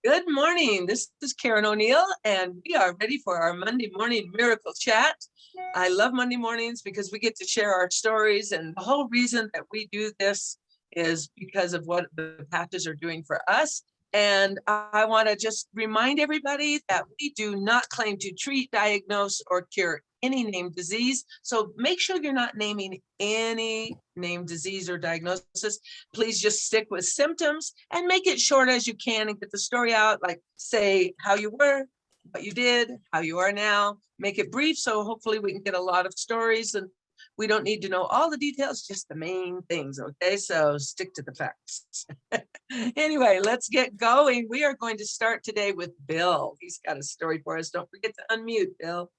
Good morning. This is Karen O'Neill, and we are ready for our Monday morning miracle chat. I love Monday mornings because we get to share our stories, and the whole reason that we do this is because of what the patches are doing for us. And I want to just remind everybody that we do not claim to treat, diagnose, or cure any named disease. So make sure you're not naming any named disease or diagnosis. Please just stick with symptoms and make it short as you can and get the story out. Like say how you were, what you did, how you are now. Make it brief so hopefully we can get a lot of stories, and we don't need to know all the details, just the main things, okay? So stick to the facts. Anyway, let's get going. We are going to start today with Bill. He's got a story for us. Don't forget to unmute, Bill.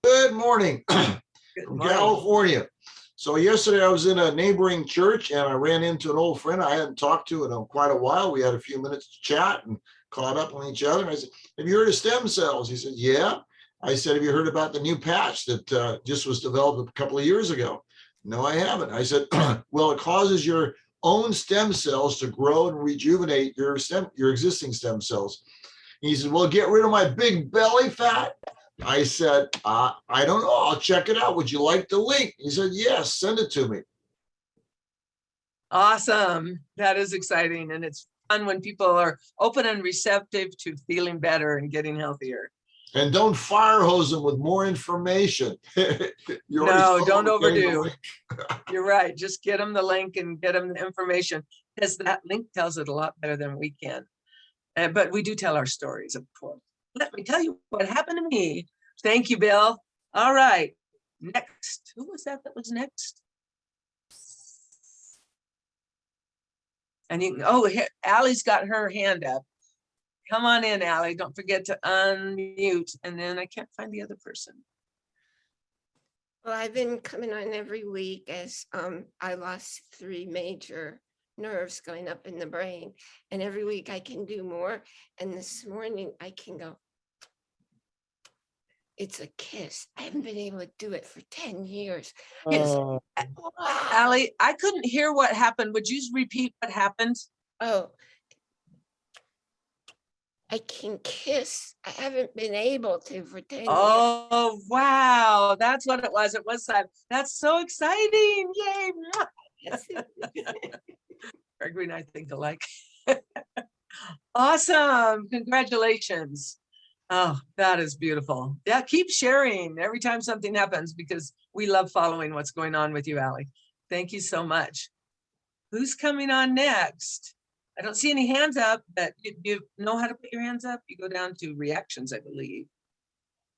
Good morning. Good From morning. California. So yesterday I was in a neighboring church and I ran into an old friend I hadn't talked to in quite a while. We had a few minutes to chat and caught up on each other. And I said, "Have you heard of stem cells?" He said, "Yeah." I said, "Have you heard about the new patch that just was developed a couple of years ago?" "No, I haven't." I said, "Well, it causes your own stem cells to grow and rejuvenate your existing stem cells." He said, "Well, get rid of my big belly fat." I said, I don't know. I'll check it out. Would you like the link? He said, "Yes, send it to me." Awesome. That is exciting. And it's fun when people are open and receptive to feeling better and getting healthier. And don't fire hose them with more information. No, don't overdo. You're right. Just get them the link and get them the information, because that link tells it a lot better than we can. But we do tell our stories, of course. Let me tell you what happened to me. Thank you, Bill. All right. Next. Who was that was next? And Allie's got her hand up. Come on in, Allie. Don't forget to unmute. And then I can't find the other person. Well, I've been coming on every week as I lost 3 major nerves going up in the brain. And every week I can do more. And this morning I can go, it's a kiss. I haven't been able to do it for 10 years. Wow. Allie, I couldn't hear what happened. Would you repeat what happened? Oh, I can kiss. I haven't been able to for 10 years. Oh, wow. That's what it was. It was that. That's so exciting. Yay. Gregory and I think alike. Awesome. Congratulations. Oh, that is beautiful. Yeah, keep sharing every time something happens, because we love following what's going on with you, Allie. Thank you so much. Who's coming on next? I don't see any hands up, but you know how to put your hands up? You go down to reactions, I believe.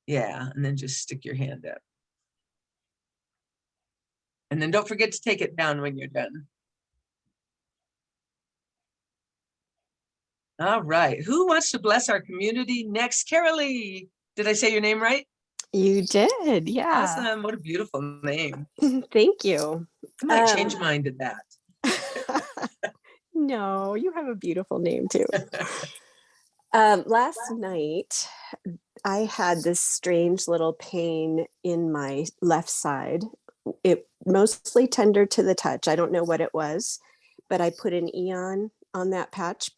Yeah, and then just stick your hand up. And then don't forget to take it down when you're done. All right. Who wants to bless our community next? Carolee. Did I say your name right? You did. Yeah. Awesome. What a beautiful name. Thank you. I might change mine to that. No, you have a beautiful name too. Last night, I had this strange little pain in my left side. It mostly tender to the touch. I don't know what it was, but I put an Eon on that patch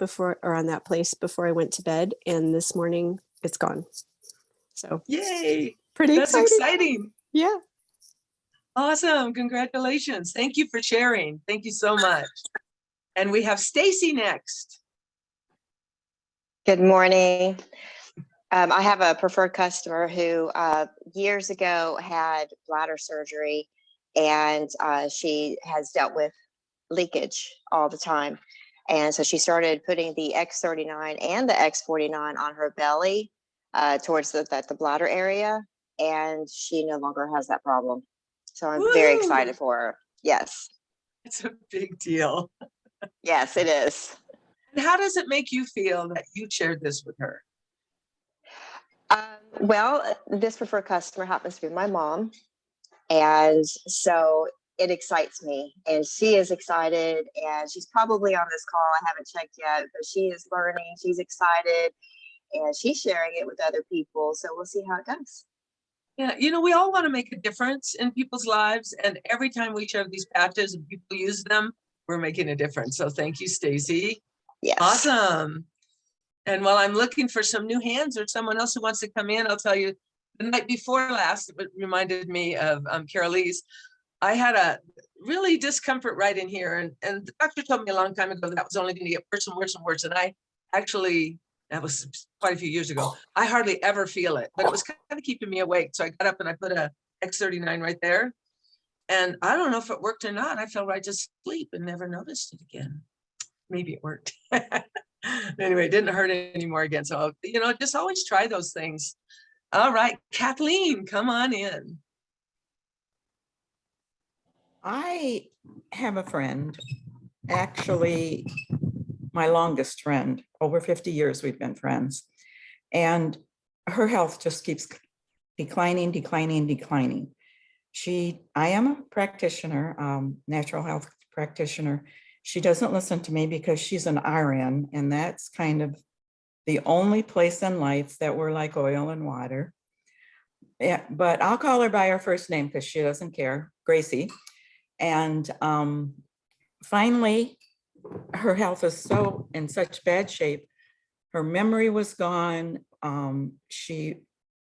on that place before I went to bed. And this morning it's gone. So yay. Pretty That's exciting. Yeah. Awesome. Congratulations. Thank you for sharing. Thank you so much. And we have Stacy next. Good morning. I have a preferred customer who years ago had bladder surgery, and she has dealt with leakage all the time. And so she started putting the X39 and the X49 on her belly towards the bladder area, and she no longer has that problem. So I'm very excited for her. Yes. It's a big deal. Yes, it is. And how does it make you feel that you shared this with her? Well, this preferred customer happens to be my mom. And so it excites me, and she is excited, and she's probably on this call. I haven't checked yet, but she is learning. She's excited, and she's sharing it with other people. So we'll see how it goes. Yeah, we all want to make a difference in people's lives. And every time we share these patches and people use them, we're making a difference. So thank you, Stacy. Yes. Awesome. And while I'm looking for some new hands or someone else who wants to come in, I'll tell you, the night before last, it reminded me of Carolise. I had a really discomfort right in here. And the doctor told me a long time ago that was only going to get worse and worse and worse. And I actually, that was quite a few years ago, I hardly ever feel it, but it was kind of keeping me awake. So I got up and I put a X39 right there. And I don't know if it worked or not. I fell right to sleep and never noticed it again. Maybe it worked. Anyway, it didn't hurt anymore again. So, just always try those things. All right, Kathleen, come on in. I have a friend, actually my longest friend. Over 50 years we've been friends. And her health just keeps declining, declining, declining. I am a practitioner, natural health practitioner. She doesn't listen to me because she's an RN, and that's kind of the only place in life that we're like oil and water. Yeah, but I'll call her by her first name because she doesn't care, Gracie. And finally, her health is so in such bad shape. Her memory was gone. She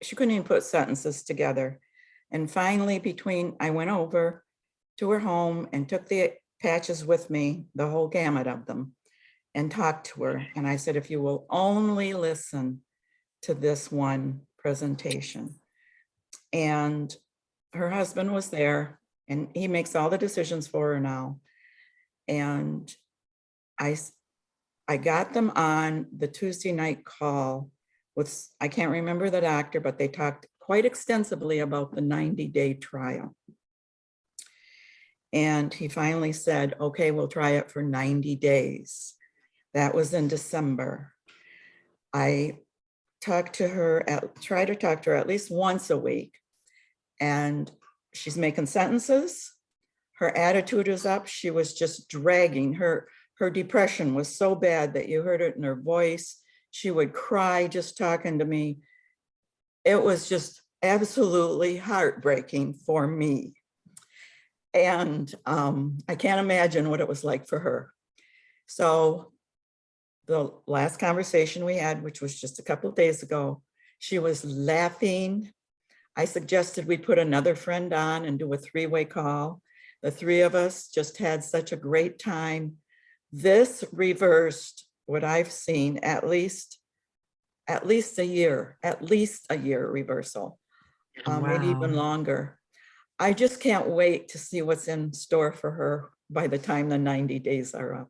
couldn't even put sentences together. And finally, I went over to her home and took the patches with me, the whole gamut of them, and talked to her. And I said, if you will only listen to this one presentation. And her husband was there, and he makes all the decisions for her now. And I got them on the Tuesday night call with, I can't remember the doctor, but they talked quite extensively about the 90-day trial. And he finally said, okay, we'll try it for 90 days. That was in December. I try to talk to her at least once a week. And she's making sentences. Her attitude is up. She was just dragging. Her depression was so bad that you heard it in her voice. She would cry just talking to me. It was just absolutely heartbreaking for me. And I can't imagine what it was like for her. So the last conversation we had, which was just a couple of days ago, she was laughing. I suggested we put another friend on and do a three-way call. The three of us just had such a great time. This reversed what I've seen at least a year reversal, maybe even longer. I just can't wait to see what's in store for her by the time the 90 days are up.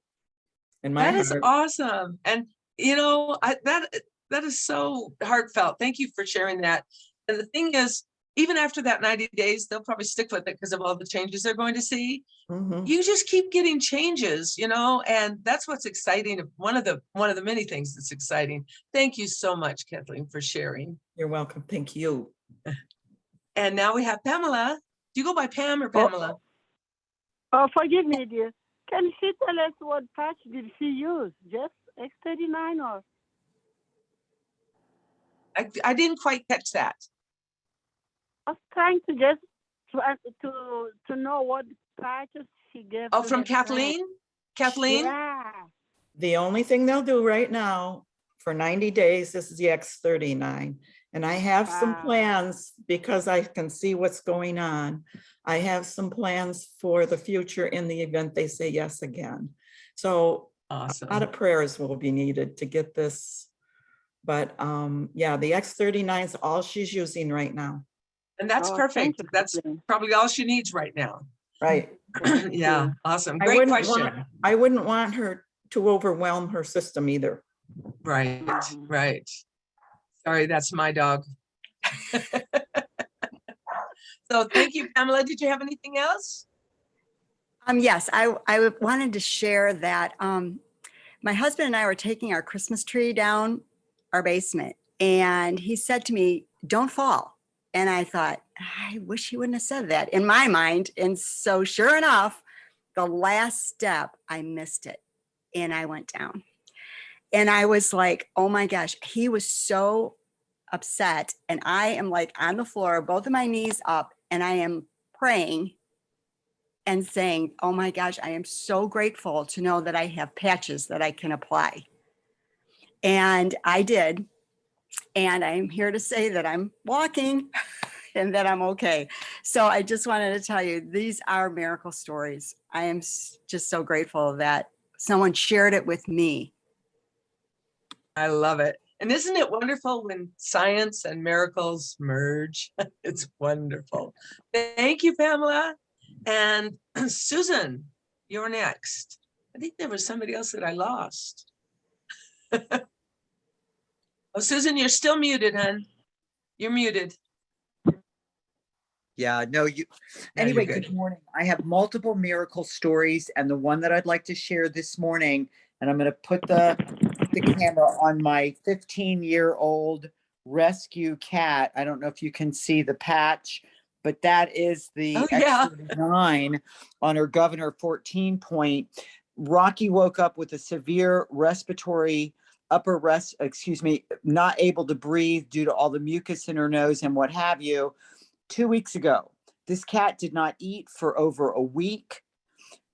And That is awesome. And that is so heartfelt. Thank you for sharing that. And the thing is, even after that 90 days, they'll probably stick with it because of all the changes they're going to see. Mhm. You just keep getting changes, and that's what's exciting. One of the many things that's exciting. Thank you so much, Kathleen, for sharing. You're welcome. Thank you. And now we have Pamela. Do you go by Pam or Pamela? Oh, forgive me, dear. Can she tell us what patch did she use? Just X39 or? I didn't quite catch that. I was trying to just to know what patches she gave. Oh, to from her friend. Kathleen? Kathleen? Yeah. The only thing they'll do right now for 90 days, this is the X39. And I have some Wow. plans because I can see what's going on. I have some plans for the future in the event they say yes again. So Awesome. a lot of prayers will be needed to get this. But yeah, the X39 is all she's using right now. And that's Oh, perfect. thank you, That's Kathleen. probably all she needs right now. Right. Yeah, awesome. I Great wouldn't question. I wouldn't want her to overwhelm her system either. Right, Mhm. right. Sorry, that's my dog. So thank you, Pamela. Did you have anything else? Yes, I wanted to share that my husband and I were taking our Christmas tree down our basement, and he said to me, "Don't fall." And I thought, I wish he wouldn't have said that in my mind. And so sure enough, the last step, I missed it and I went down. And I was like, oh my gosh, he was so upset. And I am like on the floor, both of my knees up, and I am praying. and saying, oh my gosh, I am so grateful to know that I have patches that I can apply. And I did. And I'm here to say that I'm walking and that I'm okay. So I just wanted to tell you, these are miracle stories. I am just so grateful that someone shared it with me. I love it. And isn't it wonderful when science and miracles merge? It's wonderful. Thank you, Pamela. And Susan, you're next. I think there was somebody else that I lost. Oh, Susan, you're still muted, hon. You're muted. Yeah, no, you, Now you're anyway, good. good morning. I have multiple miracle stories, and the one that I'd like to share this morning, and I'm going to put the camera on my 15-year-old rescue cat. I don't know if you can see the patch, but that is the Oh, yeah. X39 on her Governor 14 point. Rocky woke up with a severe respiratory not able to breathe due to all the mucus in her nose and what have you. 2 weeks ago, this cat did not eat for over a week,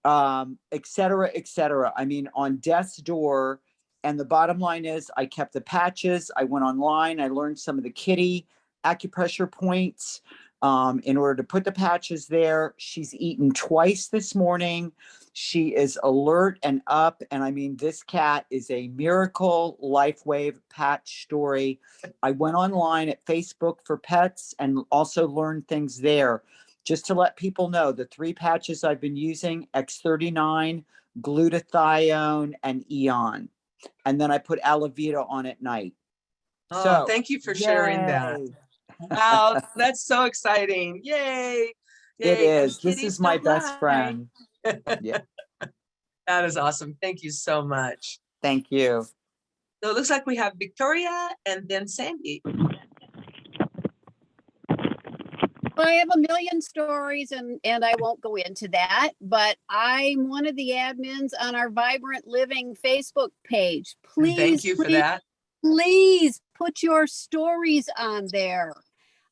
et cetera, et cetera. I mean, on death's door. And the bottom line is I kept the patches. I went online. I learned some of the kitty acupressure points in order to put the patches there. She's eaten twice this morning. She is alert and up. And I mean, this cat is a miracle LifeWave patch story. I went online at Facebook for Pets and also learned things there. Just to let people know, the 3 patches I've been using, X39, glutathione, and Eon. And then I put Alavita on at night. Oh, So, thank you for sharing that. yay. Wow, that's so exciting. Yay. It Yay. And is. This kitties is my don't best lie. friend. Yeah, That is awesome. Thank you so much. thank you. So it looks like we have Victoria and then Sandy. I have a million stories and I won't go into that, but I'm one of the admins on our Vibrant Living Facebook page. And Please, thank you for please, that. please put your stories on there.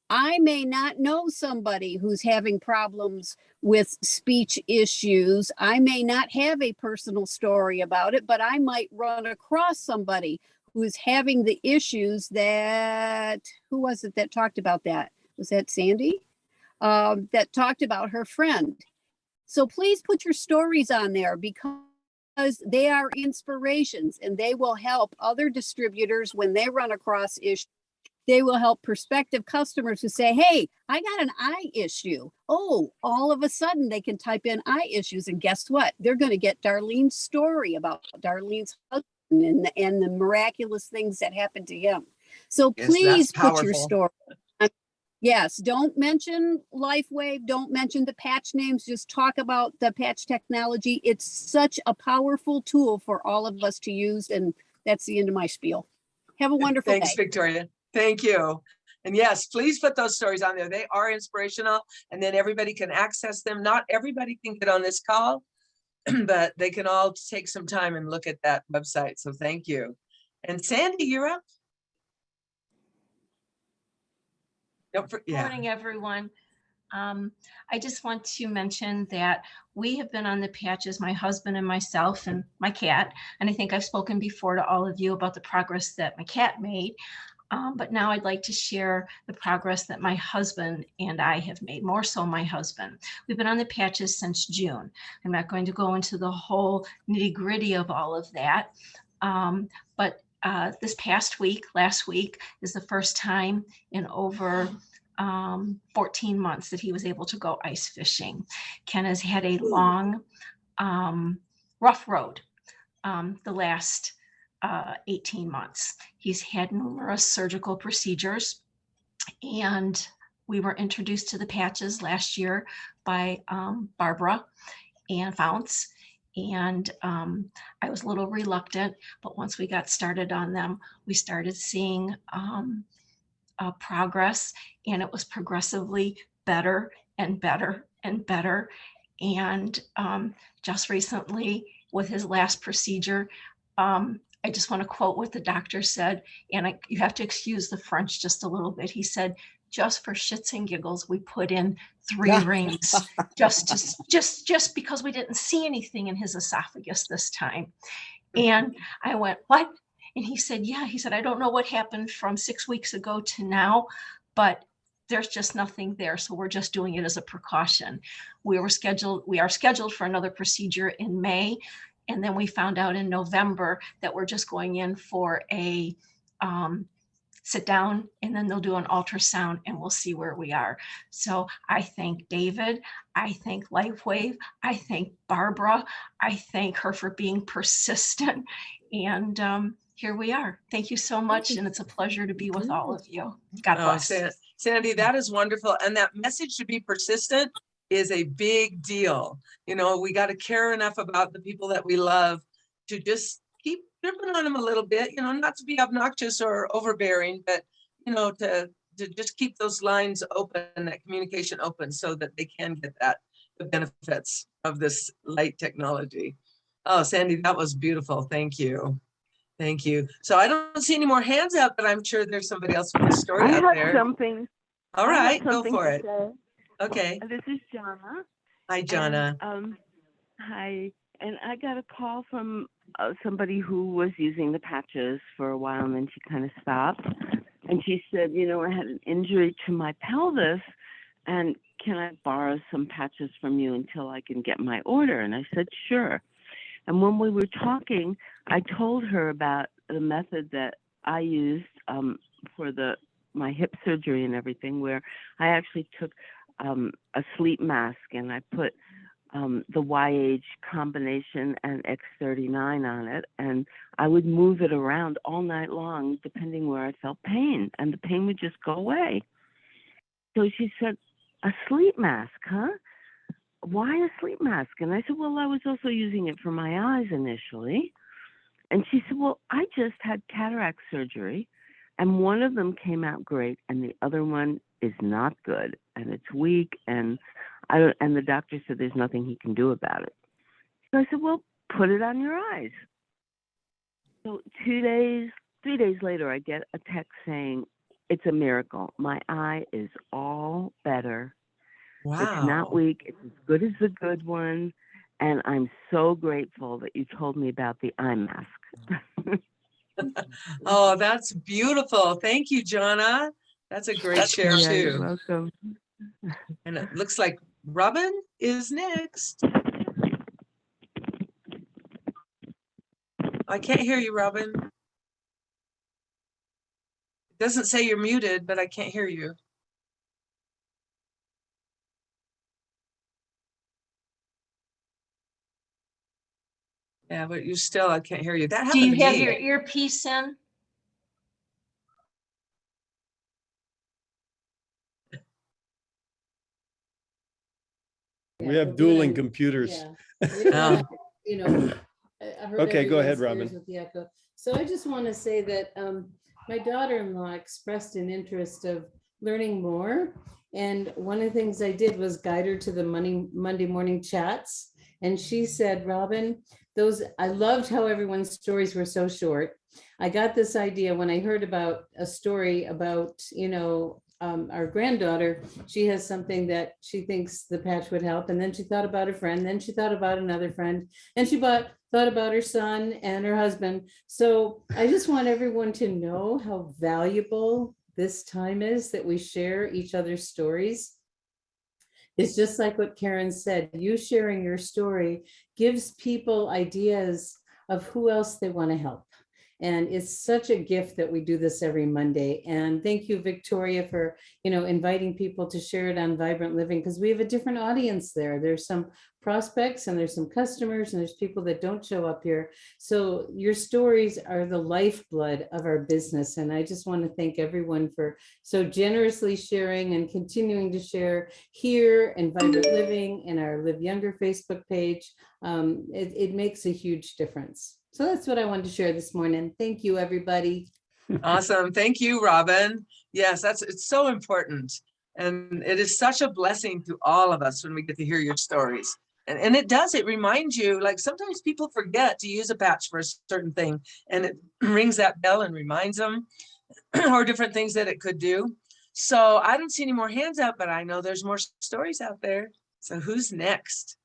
I may not know somebody who's having problems with speech issues. I may not have a personal story about it, but I might run across somebody who's having the issues that, who was it that talked about that? Was that Sandy? That talked about her friend. So please put your stories on there because they are inspirations and they will help other distributors when they run across issues. They will help prospective customers who say, hey, I got an eye issue. Oh, all of a sudden they can type in eye issues and guess what? They're going to get Darlene's story about Darlene's husband and the miraculous things that happened to him. So Yes, please that's put your powerful. story. Yes, don't mention LifeWave, don't mention the patch names, just talk about the patch technology. It's such a powerful tool for all of us to use, and that's the end of my spiel. Have a wonderful Thanks, day. Victoria. Thank you. And yes, please put those stories on there. They are inspirational and then everybody can access them. Not everybody can get on this call, but they can all take some time and look at that website. So thank you. And Sandy, you're up. Morning, everyone. I just want to mention that we have been on the patches, my husband and myself and my cat. And I think I've spoken before to all of you about the progress that my cat made. But now I'd like to share the progress that my husband and I have made, more so my husband. We've been on the patches since June. I'm not going to go into the whole nitty gritty of all of that. But this past week, last week, is the first time in over 14 months that he was able to go ice fishing. Ken has had a long, rough road the last 18 months. He's had numerous surgical procedures, and we were introduced to the patches last year by Barbara and Founts. And I was a little reluctant, but once we got started on them, we started seeing progress, and it was progressively better and better and better. And just recently with his last procedure, I just want to quote what the doctor said, and you have to excuse the French just a little bit. He said, just for shits and giggles, we put in 3 rings just because we didn't see anything in his esophagus this time. And I went, what? And he said, yeah. He said, I don't know what happened from 6 weeks ago to now, but there's just nothing there. So we're just doing it as a precaution. We are scheduled for another procedure in May. And then we found out in November that we're just going in for a sit down, and then they'll do an ultrasound and we'll see where we are. So I thank David. I thank LifeWave. I thank Barbara. I thank her for being persistent. And here we are. Thank you so much. And it's a pleasure to be with all of you. God bless. Sandy, that is wonderful. And that message to be persistent is a big deal. You know, we got to care enough about the people that we love to just keep dripping on them a little bit, you know, not to be obnoxious or overbearing, but, you know, to just keep those lines open, that communication open, so that they can get the benefits of this light technology. Oh, Sandy, that was beautiful. Thank you. Thank you. So I don't see any more hands up, but I'm sure there's somebody else with a story I out have there. something. All I have right, go something for to it. say. Okay. This is Jana. Hi, Jana. And, hi. And I got a call from somebody who was using the patches for a while, and then she kind of stopped. And she said, you know, I had an injury to my pelvis, and can I borrow some patches from you until I can get my order? And I said, sure. And when we were talking, I told her about the method that I used for my hip surgery and everything, where I actually took a sleep mask and I put the YH combination and X39 on it, and I would move it around all night long depending where I felt pain, and the pain would just go away. So she said, a sleep mask, huh? Why a sleep mask? And I said, well, I was also using it for my eyes initially. And she said, well, I just had cataract surgery, and one of them came out great and the other one is not good, and it's weak, and the doctor said there's nothing he can do about it. So I said, well, put it on your eyes. So 3 days later, I get a text saying, it's a miracle. My eye is all better. Wow. It's not weak. It's as good as the good one. And I'm so grateful that you told me about the eye mask. Oh, that's beautiful. Thank you, Jana. That's a great share Yeah, you're too. welcome. And it looks like Robin is next. I can't hear you, Robin. It doesn't say you're muted, but I can't hear you. Yeah, but you still, I can't hear you. That Do happened you to have me. your earpiece in? We have dueling computers. Oh. You know, I heard Okay, go ahead, everyone's Robin. ears with the echo. So I just want to say that my daughter-in-law expressed an interest of learning more. And one of the things I did was guide her to the Monday morning chats. And she said, Robin, I loved how everyone's stories were so short. I got this idea when I heard about a story about, you know, our granddaughter. She has something that she thinks the patch would help. And then she thought about a friend, then she thought about another friend, and she thought about her son and her husband. So I just want everyone to know how valuable this time is that we share each other's stories. It's just like what Karen said, you sharing your story gives people ideas of who else they want to help. And it's such a gift that we do this every Monday. And thank you, Victoria, for, you know, inviting people to share it on Vibrant Living, because we have a different audience there. There's some prospects and there's some customers and there's people that don't show up here. So your stories are the lifeblood of our business. And I just want to thank everyone for so generously sharing and continuing to share here and Vibrant Living and our Live Younger Facebook page. It makes a huge difference. So that's what I wanted to share this morning. Thank you, everybody. Awesome. Thank you, Robin. Yes, it's so important. And it is such a blessing to all of us when we get to hear your stories. And it reminds you, like sometimes people forget to use a patch for a certain thing, and it rings that bell and reminds them or different things that it could do. So I don't see any more hands up, but I know there's more stories out there. So who's next?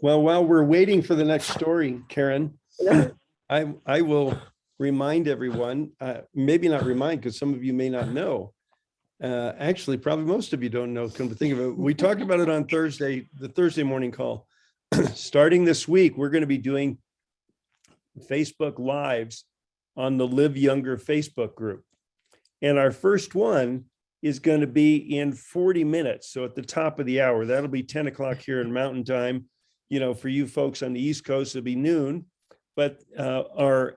Well, while we're waiting for the next story, Karen, I will remind everyone, maybe not remind, because some of you may not know. Actually, probably most of you don't know, come to think of it. We talked about it on Thursday, the Thursday morning call. Starting this week, we're going to be doing Facebook Lives on the Live Younger Facebook group. And our first one is going to be in 40 minutes. So at the top of the hour, that'll be 10 o'clock here in Mountain Time. You know, for you folks on the East Coast, it'll be noon. But our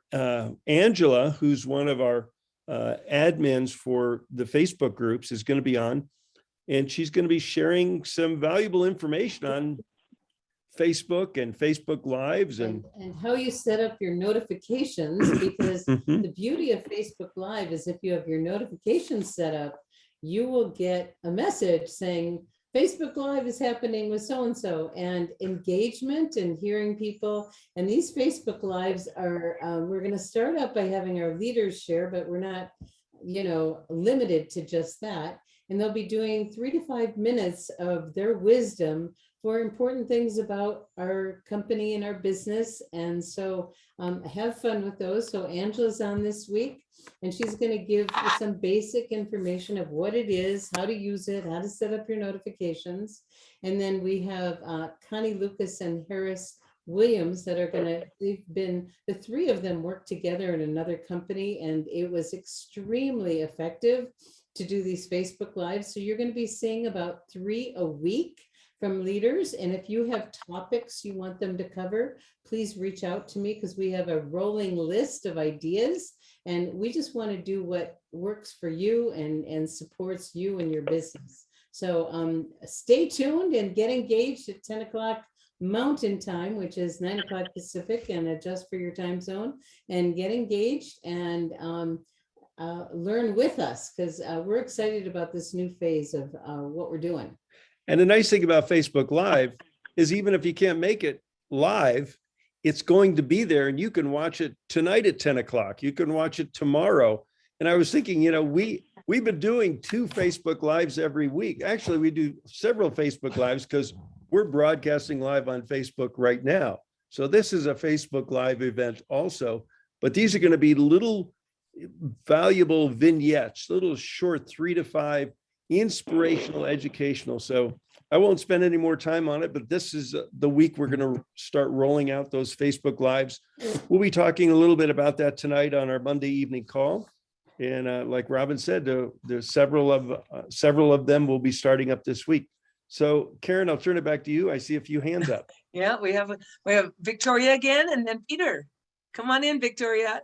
Angela, who's one of our admins for the Facebook groups, is going to be on, and she's going to be sharing some valuable information on Facebook and Facebook Lives and how you set up your notifications, because Mhm. the beauty of Facebook Live is if you have your notifications set up, you will get a message saying Facebook Live is happening with so-and-so, and engagement and hearing people. And these Facebook Lives are, we're going to start out by having our leaders share, but we're not, limited to just that. And they'll be doing 3 to 5 minutes of their wisdom for important things about our company and our business. And so have fun with those. So Angela's on this week, and she's going to give you some basic information of what it is, how to use it, how to set up your notifications. And then we have Connie Lucas and Harris Williams that are the three of them work together in another company, and it was extremely effective to do these Facebook Lives. So you're going to be seeing about 3 a week from leaders. And if you have topics you want them to cover, please reach out to me, because we have a rolling list of ideas, and we just want to do what works for you and supports you and your business. So stay tuned and get engaged at 10 o'clock Mountain Time, which is 9 o'clock Pacific, and adjust for your time zone, and get engaged and learn with us, because we're excited about this new phase of what we're doing. And the nice thing about Facebook Live is even if you can't make it live, it's going to be there, and you can watch it tonight at 10 o'clock. You can watch it tomorrow. And I was thinking, we've been doing 2 Facebook Lives every week. Actually, we do several Facebook Lives because we're broadcasting live on Facebook right now. So this is a Facebook Live event also, but these are going to be little valuable vignettes, little short 3 to 5 inspirational, educational. So I won't spend any more time on it, but this is the week we're going to start rolling out those Facebook Lives. We'll be talking a little bit about that tonight on our Monday evening call. And like Robin said, there's several of them will be starting up this week. So Karen, I'll turn it back to you. I see a few hands up. Yeah, we have Victoria again, and then Peter. Come on in, Victoria.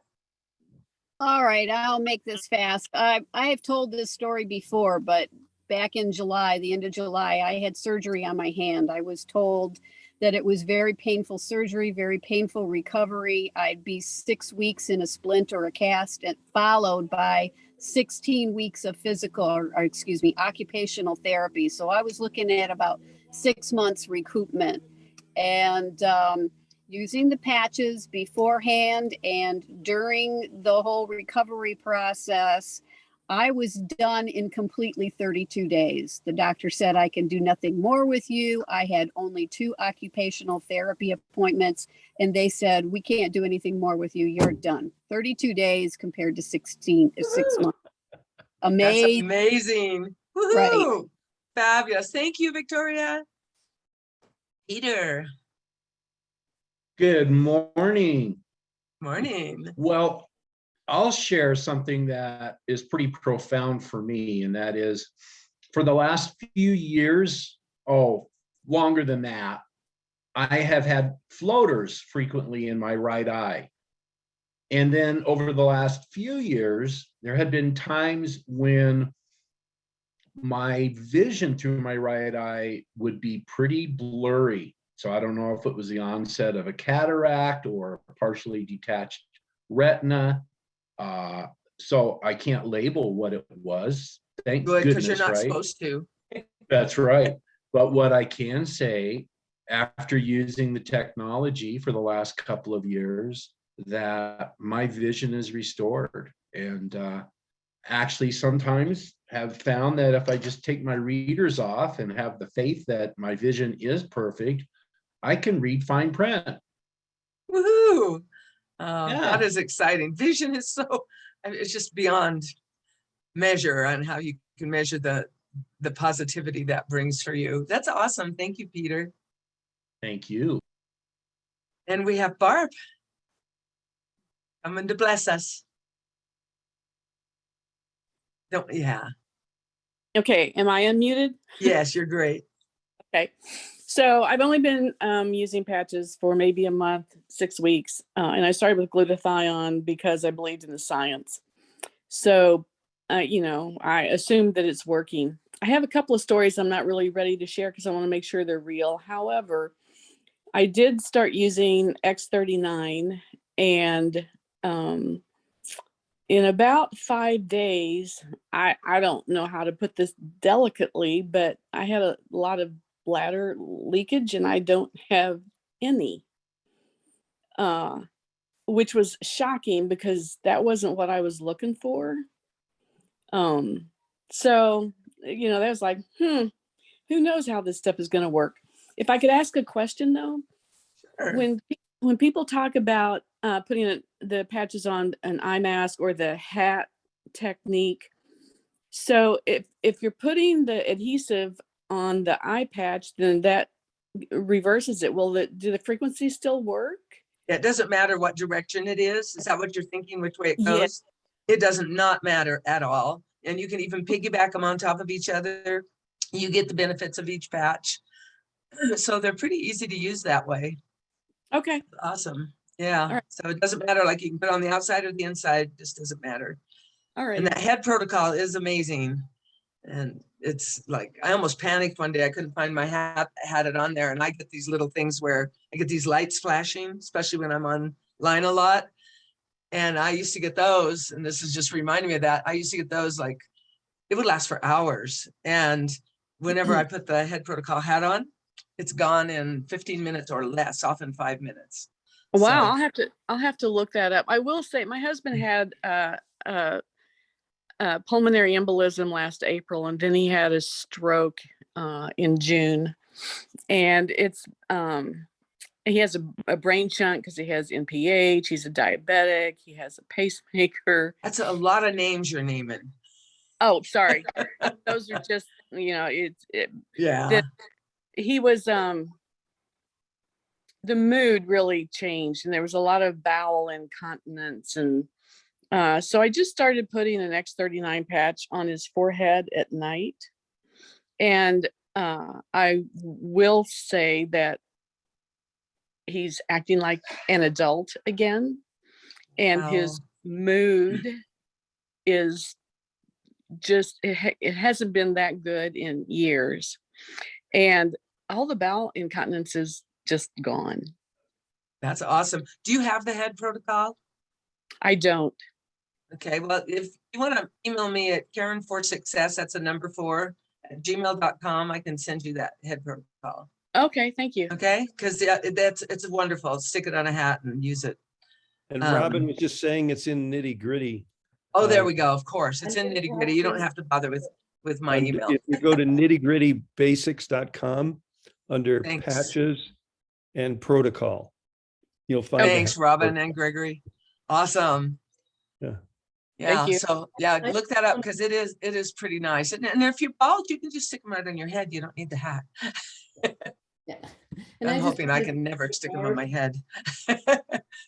All right, I'll make this fast. I have told this story before, but back in July, the end of July, I had surgery on my hand. I was told that it was very painful surgery, very painful recovery. I'd be 6 weeks in a splint or a cast, and followed by 16 weeks of occupational therapy. So I was looking at about 6 months recoupment. And using the patches beforehand and during the whole recovery process, I was done in completely 32 days. The doctor said, I can do nothing more with you. I had only 2 occupational therapy appointments, and they said, we can't do anything more with you. You're done. 32 days compared to 6 months. Amazing. That's amazing. Woohoo! Right. Fabulous. Thank you, Victoria. Peter. Good morning. Morning. Well, I'll share something that is pretty profound for me, and that is for the last few years, longer than that, I have had floaters frequently in my right eye. And then over the last few years, there had been times when my vision through my right eye would be pretty blurry. So I don't know if it was the onset of a cataract or partially detached retina. So I can't label what it was. Thank Good, because goodness, you're not right? supposed to. That's right. But what I can say after using the technology for the last couple of years, that my vision is restored. And actually sometimes have found that if I just take my readers off and have the faith that my vision is perfect, I can read fine print. Woohoo! Yeah. That is exciting. Vision is so, I mean, it's just beyond measure on how you can measure the positivity that brings for you. That's awesome. Thank you, Peter. Thank you. And we have Barb coming to bless us. Don't, yeah. Okay, am I unmuted? Yes, you're great. Okay, so I've only been using patches for maybe a month, 6 weeks, and I started with glutathione because I believed in the science. So, you know, I assumed that it's working. I have a couple of stories I'm not really ready to share because I want to make sure they're real. However, I did start using X39, and in about 5 days, I don't know how to put this delicately, but I had a lot of bladder leakage and I don't have any, which was shocking because that wasn't what I was looking for. So, you know, that was like, who knows how this stuff is going to work. If I could ask a question though, Sure. When people talk about putting the patches on an eye mask or the hat technique, so if you're putting the adhesive on the eye patch, then that reverses it. Do the frequencies still work? It doesn't matter what direction it is. Is that what you're thinking, which way it Yeah. goes? It doesn't not matter at all. And you can even piggyback them on top of each other. You get the benefits of each patch. So they're pretty easy to use that way. Okay. Awesome. Yeah. Right. So it doesn't matter, like you can put on the outside or the inside, just doesn't matter. All right. And that head protocol is amazing. And it's like, I almost panicked one day. I couldn't find my hat, I had it on there. And I get these little things where I get these lights flashing, especially when I'm online a lot. And I used to get those, and this is just reminding me of that. I used to get those, like, it would last for hours. And whenever I put the head protocol hat on, it's gone in 15 minutes or less, often 5 minutes. Wow, So, I'll have to look that up. I will say my husband had pulmonary embolism last April, and then he had a stroke in June. And it's he has a brain shunt because he has NPH. He's a diabetic. He has a pacemaker. that's a lot of names you're naming. Oh, sorry. Those are just, you know, Yeah. He was the mood really changed, and there was a lot of bowel incontinence, and so I just started putting an X39 patch on his forehead at night. And I will say that he's acting like an adult again, and his mood is just, it hasn't been that good in years. And all the bowel incontinence is just gone. That's awesome. Do you have the head protocol? I don't. Okay, well, if you want to email me at Karen4Success, that's a number 4 at gmail.com, I can send you that head protocol. Okay, thank you. Okay, because it's wonderful. Stick it on a hat and use it. And Robin was just saying it's in Nitty Gritty. Oh, there we go. Of course, it's in Nitty Gritty. You don't have to bother with my email. If you go to nittygrittybasics.com under Thanks. patches and protocol, you'll find. Thanks, Robin and Gregory. Awesome. Yeah. Yeah. Thank you. So yeah, look that up because it is pretty nice. And if you're bald, you can just stick them right on your head. You don't need the hat. Yeah. And I'm just hoping I wanted can to never stick them on Barb- my head.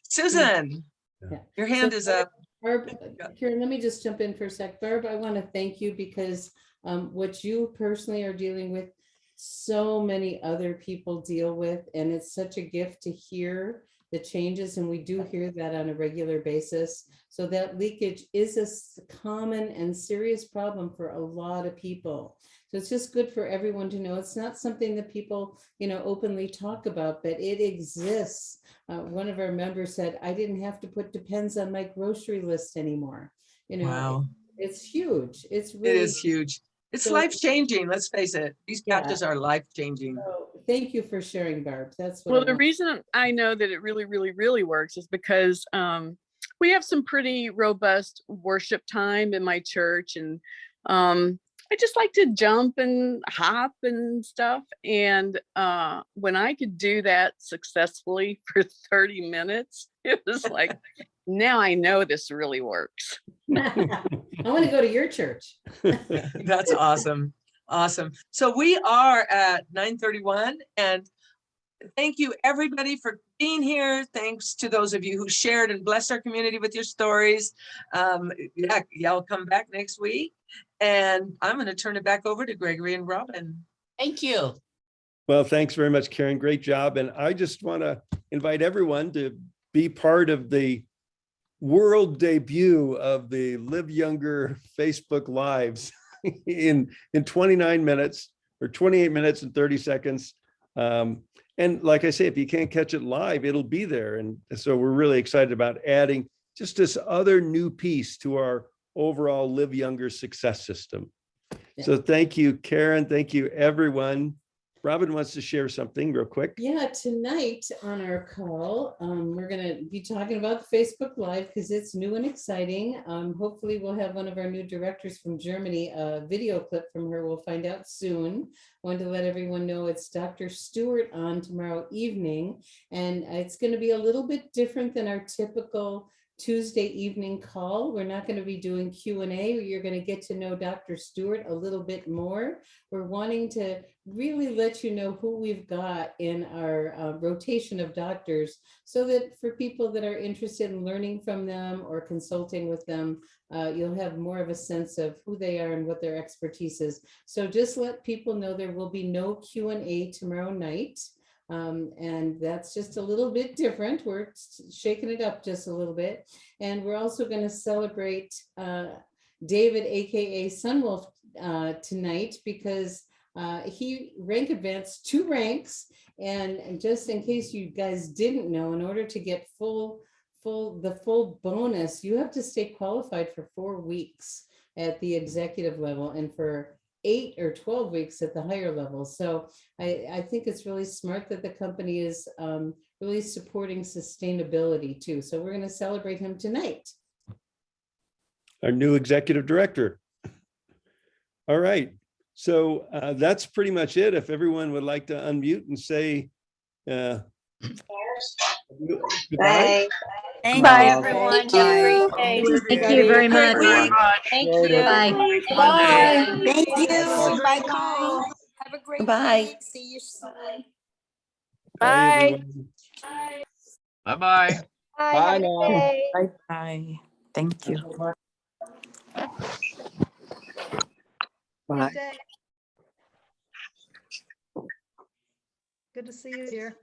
Susan, Yeah. your hand So is up. Barb, Karen, let me just jump in for a sec. Barb, I want to thank you because what you personally are dealing with, so many other people deal with, and it's such a gift to hear the changes, and we do hear that on a regular basis. So that leakage is a common and serious problem for a lot of people. So it's just good for everyone to know. It's not something that people, you know, openly talk about, but it exists. One of our members said, I didn't have to put Depends on my grocery list anymore. You know, Wow. it's huge. It's It really is huge. It's So- life changing. Let's face it. These Yeah. patches are life changing. So Thank you for sharing, Barb. That's what. Well, I the want. reason I know that it really, really, really works is because we have some pretty robust worship time in my church, and I just like to jump and hop and stuff. And when I could do that successfully for 30 minutes, it was like, now I know this really works. I want to go to your church. That's awesome. Awesome. So we are at 9:31, and thank you everybody for being here. Thanks to those of you who shared and blessed our community with your stories. Yeah, y'all come back next week, and I'm going to turn it back over to Gregory and Robin. Thank you. Well, thanks very much, Karen. Great job. And I just want to invite everyone to be part of the world debut of the Live Younger Facebook Lives in 29 minutes or 28 minutes and 30 seconds. And like I say, if you can't catch it live, it'll be there. And so we're really excited about adding just this other new piece to our overall Live Younger success system. Yeah. So thank you, Karen. Thank you, everyone. Robin wants to share something real quick. Yeah, tonight on our call, we're going to be talking about Facebook Live because it's new and exciting. Hopefully we'll have one of our new directors from Germany, a video clip from her. We'll find out soon. Wanted to let everyone know it's Dr. Stewart on tomorrow evening, and it's going to be a little bit different than our typical Tuesday evening call. We're not going to be doing Q&A. You're going to get to know Dr. Stewart a little bit more. We're wanting to really let you know who we've got in our rotation of doctors, so that for people that are interested in learning from them or consulting with them, you'll have more of a sense of who they are and what their expertise is. So just let people know there will be no Q&A tomorrow night. And that's just a little bit different. We're shaking it up just a little bit. And we're also going to celebrate David, AKA Sunwolf, tonight, because he rank advanced 2 ranks. And just in case you guys didn't know, in order to get the full bonus, you have to stay qualified for 4 weeks at the executive level and for 8 or 12 weeks at the higher level. So I think it's really smart that the company is really supporting sustainability too. So we're going to celebrate him tonight. Our new executive director. All right. So that's pretty much it. If everyone would like to unmute and say goodbye. Bye. Thank Bye, you, everyone. Have a great Bye. day. Thank you very much. Thank you. Bye. Bye. Thank you. Bye, Cole. Have a great Bye. week. See you soon. Bye, everyone. Bye-bye. Bye now. Bye. Thank you. Bye. Good to see you here.